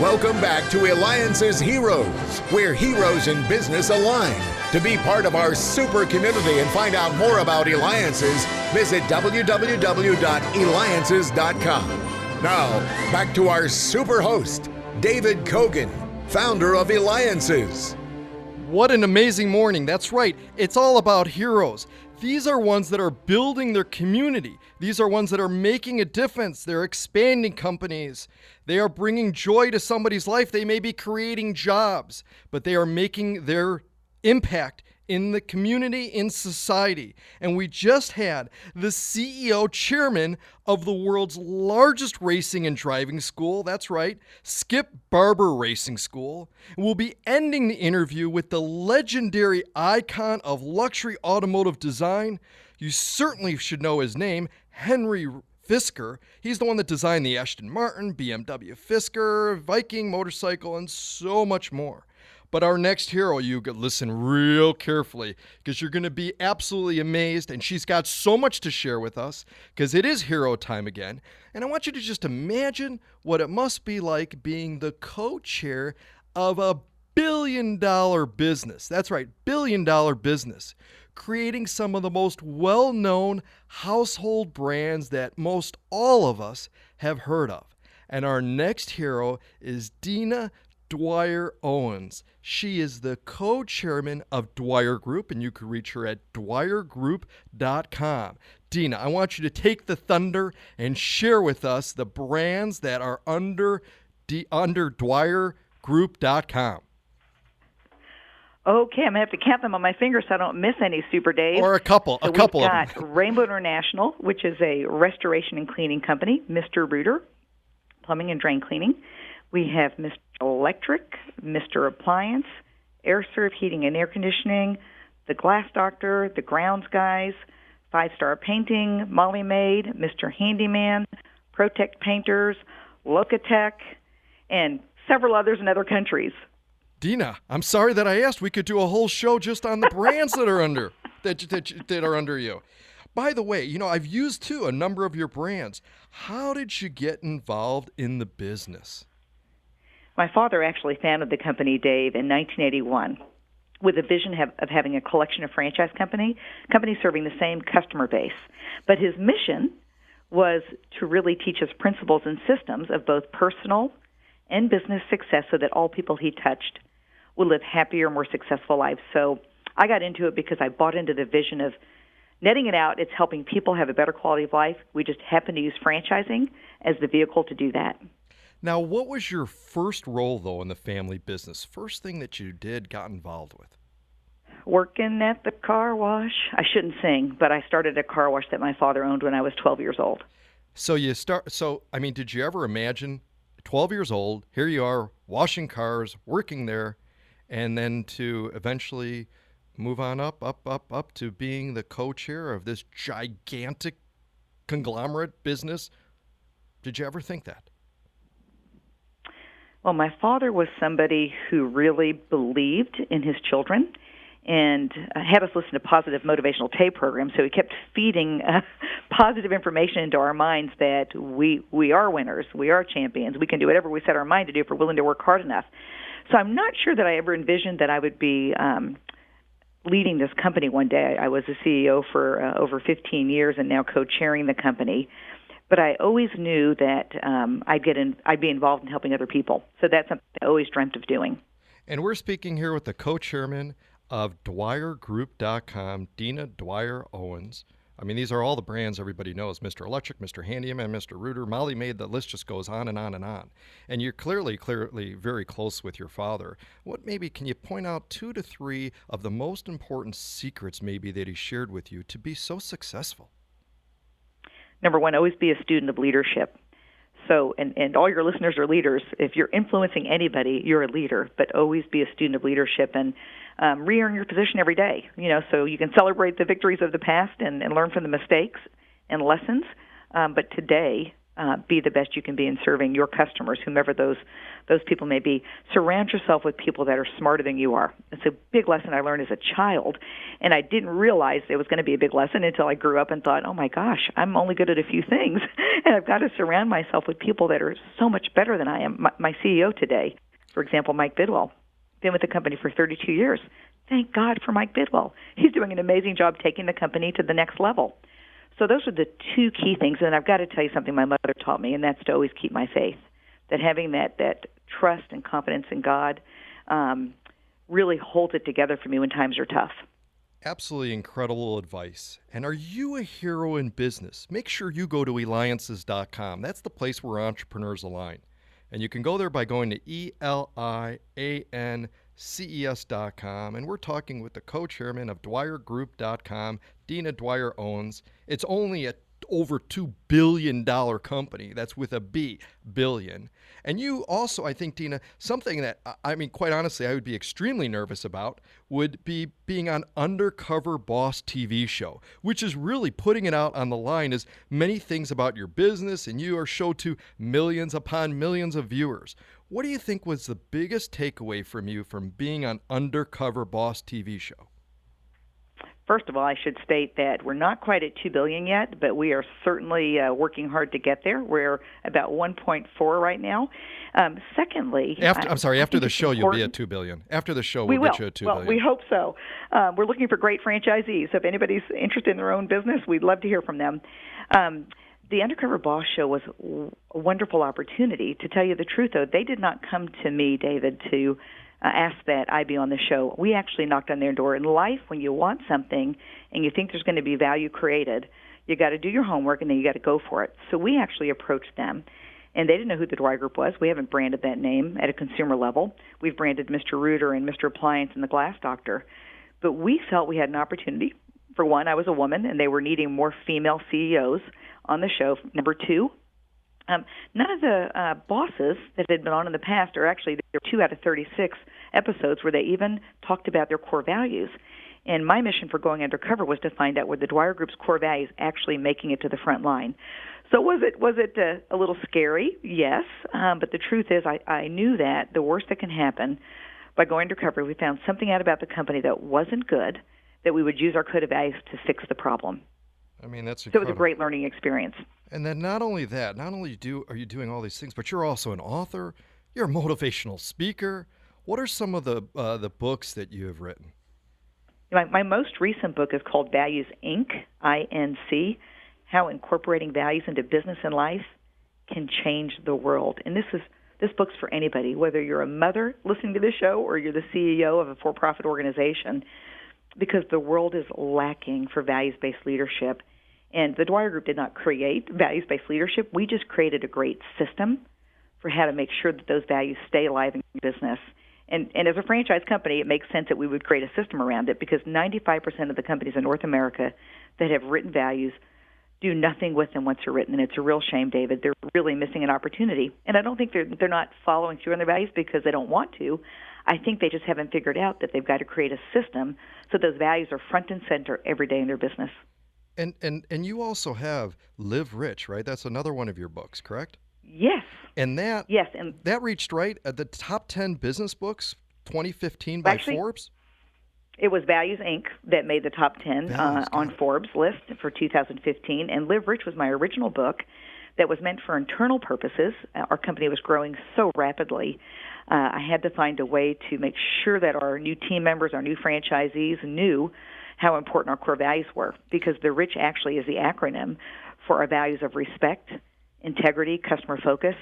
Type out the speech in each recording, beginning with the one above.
Welcome back to Eliances Heroes, where heroes in business align. To be part of our super community and find out more about Eliances, visit www.eliances.com. Now, back to our super host, David Cogan, founder of Eliances. What an amazing morning. That's right. It's all about heroes. These are ones that are building their community. These are ones that are making a difference. They're expanding companies. They are bringing joy to somebody's life. They may be creating jobs, but they are making their impact in the community, in society. And we just had the CEO chairman of the world's largest racing and driving school. That's right, Skip Barber Racing School. We'll be ending the interview with the legendary icon of luxury automotive design. You certainly should know his name, Henry Fisker. He's the one that designed the Aston Martin, BMW Fisker, Viking motorcycle, and so much more. But our next hero, you could listen real carefully because you're going to be absolutely amazed. And she's got so much to share with us because it is hero time again. And I want you to just imagine what it must be like being the co-chair of a billion-dollar business. That's right, billion-dollar business. Creating some of the most well-known household brands that most all of us have heard of. And our next hero is Dina Dwyer-Owens. She is the co-chairman of Dwyer Group, and you can reach her at dwyergroup.com. Dina, I want you to take the thunder and share with us the brands that are under dwyergroup.com. Okay, I'm going to have to count them on my fingers so I don't miss any, Super Dave. Or a couple We've of them. got Rainbow International, which is a restoration and cleaning company, Mr. Rooter, plumbing and drain cleaning. We have Mr. Electric, Mr. Appliance, Air Serve Heating and Air Conditioning, The Glass Doctor, The Grounds Guys, 5-Star Painting, Molly Maid, Mr. Handyman, Protect Painters, Locatech, and several others in other countries. Dina, I'm sorry that I asked. We could do a whole show just on the brands that are under that are under you. By the way, I've used too a number of your brands. How did you get involved in the business? My father actually founded the company, Dave, in 1981 with a vision of having a collection of franchise companies serving the same customer base. But his mission was to really teach us principles and systems of both personal and business success so that all people he touched would live happier, more successful lives. So I got into it because I bought into the vision of netting it out. It's helping people have a better quality of life. We just happen to use franchising as the vehicle to do that. Now, what was your first role, though, in the family business? First thing that you got involved with? Working at the car wash. I shouldn't sing, but I started a car wash that my father owned when I was 12 years old. Did you ever imagine 12 years old, here you are, washing cars, working there, and then to eventually move on up to being the co-chair of this gigantic conglomerate business? Did you ever think that? Well, my father was somebody who really believed in his children and had us listen to positive motivational tape programs. So he kept feeding positive information into our minds that we are winners, we are champions, we can do whatever we set our mind to do if we're willing to work hard enough. So I'm not sure that I ever envisioned that I would be leading this company one day. I was a CEO for over 15 years and now co-chairing the company. But I always knew that I'd be involved in helping other people. So that's something I always dreamt of doing. And we're speaking here with the co-chairman of DwyerGroup.com, Dina Dwyer-Owens. These are all the brands everybody knows: Mr. Electric, Mr. Handyman, Mr. Rooter, Molly Maid. The list just goes on and on and on. And you're clearly very close with your father. Can you point out 2 to 3 of the most important secrets maybe that he shared with you to be so successful? Number one, always be a student of leadership. So, and all your listeners are leaders. If you're influencing anybody, you're a leader, but always be a student of leadership and re-earn your position every day, so you can celebrate the victories of the past and learn from the mistakes and lessons. But today, be the best you can be in serving your customers, whomever those people may be. Surround yourself with people that are smarter than you are. It's a big lesson I learned as a child, and I didn't realize it was going to be a big lesson until I grew up and thought, oh my gosh, I'm only good at a few things, and I've got to surround myself with people that are so much better than I am. My CEO today, for example, Mike Bidwell, been with the company for 32 years. Thank God for Mike Bidwell. He's doing an amazing job taking the company to the next level. So those are the two key things, and I've got to tell you something my mother taught me, and that's to always keep my faith, that having that trust and confidence in God really holds it together for me when times are tough. Absolutely incredible advice. And are you a hero in business? Make sure you go to Eliances.com. That's the place where entrepreneurs align. And you can go there by going to Eliances.com. And we're talking with the co-chairman of DwyerGroup.com, Dina Dwyer-Owens. It's only a over $2 billion company. That's with a B, billion. And you also, I think, Dina, something that, I mean, quite honestly, I would be extremely nervous about would be being on Undercover Boss TV show, which is really putting it out on the line as many things about your business, and you are shown to millions upon millions of viewers. What do you think was the biggest takeaway from you from being on Undercover Boss TV show? First of all, I should state that we're not quite at $2 billion yet, but we are certainly working hard to get there. We're about 1.4 right now. Secondly, after the show, you'll be at $2 billion. After the show, we'll get you at $2 billion. Well, we hope so. We're looking for great franchisees. So if anybody's interested in their own business, we'd love to hear from them. The Undercover Boss show was a wonderful opportunity. To tell you the truth, though, they did not come to me, David, to ask that I be on the show. We actually knocked on their door. In life, when you want something and you think there's going to be value created, you got to do your homework and then you got to go for it. So we actually approached them, and they didn't know who the Dwyer Group was. We haven't branded that name at a consumer level. We've branded Mr. Rooter and Mr. Appliance and the Glass Doctor. But we felt we had an opportunity. For one, I was a woman, and they were needing more female CEOs on the show. Number two, none of the bosses that had been on in the past, or actually there were 2 out of 36 episodes where they even talked about their core values. And my mission for going undercover was to find out were the Dwyer Group's core values actually making it to the front line. So was it a little scary? Yes. But the truth is I knew that the worst that can happen by going undercover, we found something out about the company that wasn't good, that we would use our code of values to fix the problem. I mean, that's incredible. So it was a great learning experience. And then not only are you doing all these things, but you're also an author, you're a motivational speaker. What are some of the books that you have written? My most recent book is called Values, Inc., I-N-C, How Incorporating Values into Business and Life Can Change the World. And this book's for anybody, whether you're a mother listening to this show or you're the CEO of a for-profit organization, because the world is lacking for values-based leadership. And the Dwyer Group did not create values-based leadership. We just created a great system for how to make sure that those values stay alive in your business. And as a franchise company, it makes sense that we would create a system around it, because 95% of the companies in North America that have written values do nothing with them once they're written. And it's a real shame, David. They're really missing an opportunity. And I don't think they're not following through on their values because they don't want to. I think they just haven't figured out that they've got to create a system so those values are front and center every day in their business. And you also have Live Rich, right? That's another one of your books, correct? Yes. And that reached right at the top 10 business books 2015 by Forbes? It was Values, Inc. that made the top 10 on Forbes list for 2015. And Live Rich was my original book that was meant for internal purposes. Our company was growing so rapidly. I had to find a way to make sure that our new team members, our new franchisees knew how important our core values were, because the RICH actually is the acronym for our values of respect, integrity, customer focus,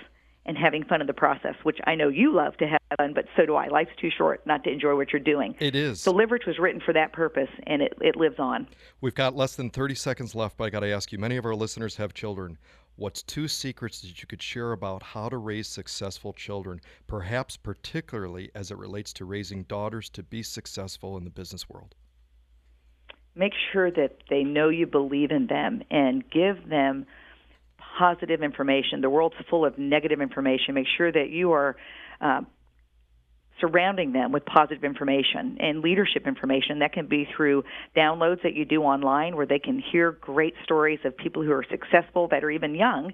and having fun in the process, which I know you love to have fun, but so do I. Life's too short not to enjoy what you're doing. It is. So Live Rich was written for that purpose, and it lives on. We've got less than 30 seconds left, but I got to ask you, many of our listeners have children. What's 2 secrets that you could share about how to raise successful children, perhaps particularly as it relates to raising daughters to be successful in the business world? Make sure that they know you believe in them and give them positive information. The world's full of negative information. Make sure that you are surrounding them with positive information and leadership information. That can be through downloads that you do online where they can hear great stories of people who are successful that are even young.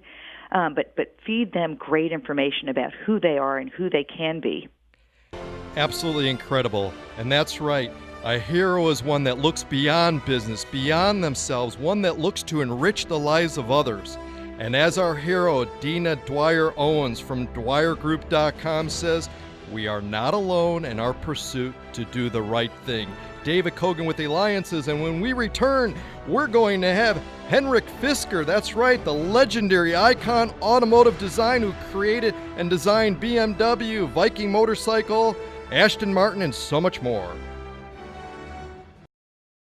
but feed them great information about who they are and who they can be. Absolutely incredible. And that's right. A hero is one that looks beyond business, beyond themselves, one that looks to enrich the lives of others. And as our hero, Dina Dwyer-Owens from DwyerGroup.com says, we are not alone in our pursuit to do the right thing. David Cogan with Eliances, and when we return, we're going to have Henrik Fisker, that's right, the legendary icon automotive design who created and designed BMW, Viking motorcycle, Aston Martin, and so much more.